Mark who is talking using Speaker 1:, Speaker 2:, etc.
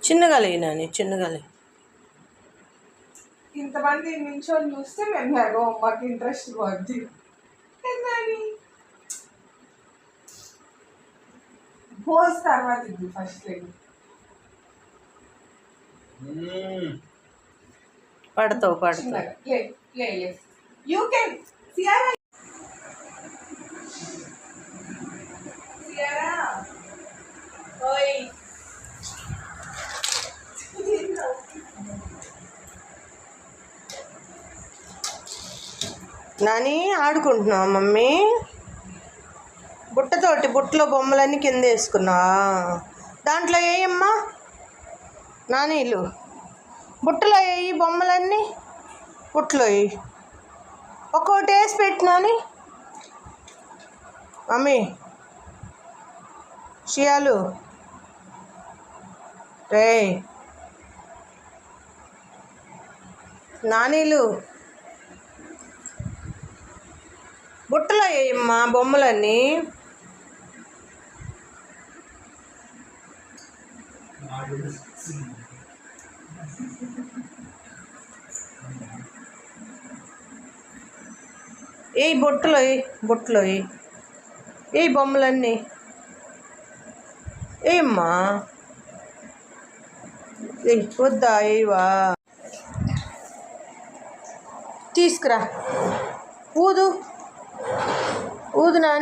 Speaker 1: చిన్నగా లేయి నాని, చిన్నగా లేయి.
Speaker 2: ఇంతమంది నించొని చూస్తే మేము మాకు ఇంట్రెస్ట్ పోద్ది. పోజ్ తర్వాత ఇది ఫస్ట్
Speaker 1: పడతావు
Speaker 2: యూ కెన్ సియారా ఓయ్
Speaker 1: నాని ఆడుకుంటున్నావా మమ్మీ? బుట్టతోటి బుట్టలో బొమ్మలన్నీ కింద వేసుకున్నావా? దాంట్లో వేయమ్మా నానీలు, బుట్టలో వేయి బొమ్మలన్నీ, బుట్టలో వేయి. ఒక్కొక్కటి వేసి పెట్టినాని మమ్మీ. షియాలు రే నానీలు, బుట్టలో వేయమ్మా బొమ్మలన్నీ. ఏ బొట్టులో బొట్టులో ఏ బొమ్మలన్నీ ఏమ్మా, వద్దా ఏవా? తీసుకురా, ఊదు ఊదు నాని.